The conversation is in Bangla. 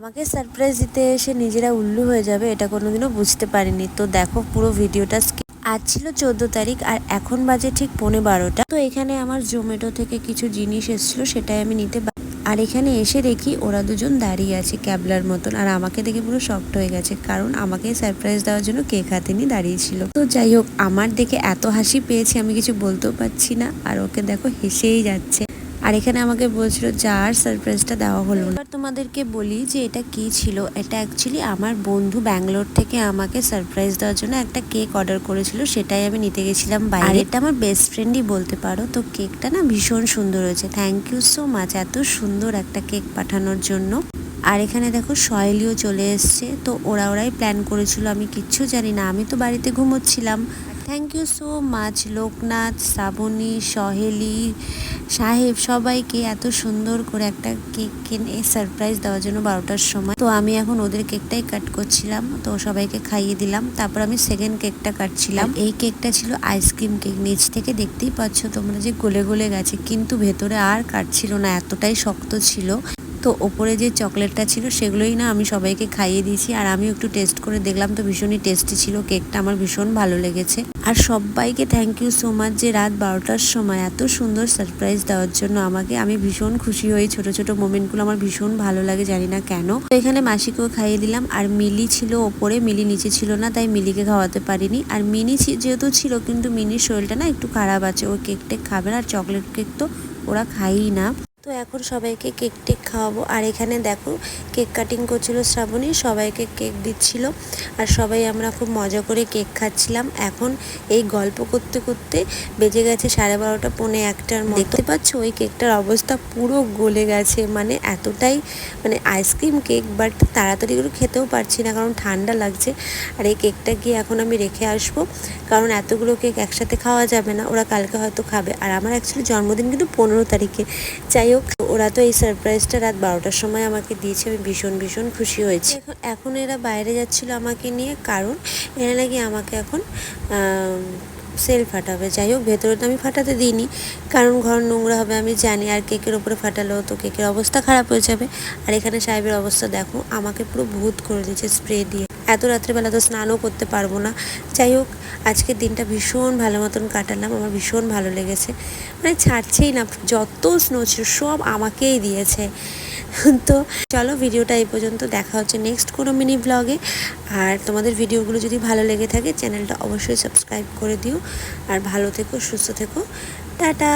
আমাকে সারপ্রাইজ দিতে এসে নিজেরা উল্লু হয়ে যাবে এটা কোনোদিনও বুঝতে পারিনি। তো দেখো পুরো ভিডিওটা। আজ ছিল 14 তারিখ আর এখন বাজে ঠিক 11:30। তো এখানে আমার জোম্যাটো থেকে কিছু জিনিস এসেছিলো, সেটাই আমি নিতে আর এখানে এসে দেখি ওরা দুজন দাঁড়িয়ে আছে ক্যাবলার মতন, আর আমাকে দেখে পুরো শকড হয়ে গেছে, কারণ আমাকে সারপ্রাইজ দেওয়ার জন্য কেক হাতে নিয়ে দাঁড়িয়েছিল। তো যাই হোক, আমার দেখে এত হাসি পেয়েছি আমি কিছু বলতেও পারছি না, আর ওকে দেখো হেসেই যাচ্ছে। আর এখানে আমাকে বলছিল যার সারপ্রাইজটা দেওয়া হলো না। এবার তোমাদেরকে বলি যে এটা কি ছিল। এটা অ্যাকচুয়ালি আমার বন্ধু ব্যাঙ্গালোর থেকে আমাকে সারপ্রাইজ দেওয়ার জন্য একটা কেক অর্ডার করেছিল, সেটাই আমি নিতে গেছিলাম বাইরে। আর এটা আমার বেস্ট ফ্রেন্ডই বলতে পারো। তো কেকটা না ভীষণ সুন্দর হয়েছে, থ্যাংক ইউ সো মাচ এত সুন্দর একটা কেক পাঠানোর জন্য। আর এখানে দেখো সহেলিও চলে এসছে। তো ওরাই প্ল্যান করেছিল, আমি কিচ্ছু জানি না, আমি তো বাড়িতে ঘুমোচ্ছিলাম। Thank you so much Loknath, Srabani, Saheli, Saheb সবাইকে এত সুন্দর করে একটা কেক কিনে সারপ্রাইজ দেওয়ার জন্য 12টার সময়। তো আমি এখন ওদের কেকটাই কাট করছিলাম, তো সবাইকে খাইয়ে দিলাম। তারপর আমি সেকেন্ড কেকটা কাটছিলাম। এই কেকটা ছিল আইসক্রিম কেক, নিচ থেকে দেখতেই পাচ্ছ তোমরা যে গলে গলে গেছে, কিন্তু ভেতরে আর কাটছিল না, এতটাই শক্ত ছিল। তো ওপরে যে চকলেটটা ছিল সেগুলোই না আমি সবাইকে খাইয়ে দিয়েছি, আর আমিও একটু টেস্ট করে দেখলাম, তো ভীষণই টেস্টি ছিল কেকটা, আমার ভীষণ ভালো লেগেছে। আর সবাইকে থ্যাংক ইউ সো মাচ যে রাত 12টার সময় এত সুন্দর সারপ্রাইজ দেওয়ার জন্য আমাকে। আমি ভীষণ খুশি হই, ছোট ছোট মোমেন্টগুলো আমার ভীষণ ভালো লাগে, জানি না কেন। তো এখানে মাসিকেও খাইয়ে দিলাম। আর মিলি ছিল ওপরে, মিলি নিচে ছিল না, তাই মিলিকে খাওয়াতে পারিনি। আর মিনি যেহেতু ছিল, কিন্তু মিনির শরীরটা না একটু খারাপ আছে, ও কেক টেক খাবে না, আর চকলেট কেক তো ওরা খায়ই না। তো এখন সবাইকে কেক টেক খাওয়াবো। আর এখানে দেখো কেক কাটিং করছিল শ্রাবণী, সবাইকে কেক দিচ্ছিল, আর সবাই আমরা খুব মজা করে কেক খাচ্ছিলাম। এখন এই গল্প করতে করতে বেজে গেছে 12:30 পৌনে 1টার মতো। দেখতে পাচ্ছ ওই কেকটার অবস্থা পুরো গলে গেছে, মানে এতটাই মানে আইসক্রিম কেক, বাট তাড়াতাড়ি করে খেতেও পারছি না কারণ ঠান্ডা লাগছে। আর এই কেকটা গিয়ে এখন আমি রেখে আসবো, কারণ এতগুলো কেক একসাথে খাওয়া যাবে না, ওরা কালকে হয়তো খাবে। আর আমার অ্যাকচুয়ালি জন্মদিন কিন্তু 15 তারিখে। যাই হোক, ওরা তো এই সারপ্রাইজটা রাত 12টার সময় আমাকে দিয়েছে, আমি ভীষণ ভীষণ খুশি হয়েছি। এখন এরা বাইরে যাচ্ছিল আমাকে নিয়ে, কারণ এরা নাকি আমাকে এখন সেল ফাটাবে। যাই হোক, ভেতরে তো আমি ফাটাতে দিইনি, কারণ ঘর নোংরা হবে আমি জানি, আর কেকের ওপরে ফাটালেও তো কেকের অবস্থা খারাপ হয়ে যাবে। আর এখানে সাহেবের অবস্থা দেখো, আমাকে পুরো ভূত করে দিয়েছে স্প্রে দিয়ে। এত রাত্রেবেলা তো স্নানও করতে পারবো না। যাই হোক, আজকের দিনটা ভীষণ ভালো মতন কাটালাম, আমার ভীষণ ভালো লেগেছে, মানে ছাড়ছেই না, যত স্নো ছিল সব আমাকেই দিয়েছে। তো চলো, ভিডিওটা এই পর্যন্ত, দেখা হচ্ছে নেক্সট কোনো মিনি ব্লগে। আর তোমাদের ভিডিওগুলো যদি ভালো লেগে থাকে চ্যানেলটা অবশ্যই সাবস্ক্রাইব করে দিও। আর ভালো থেকো, সুস্থ থেকো, টাটা।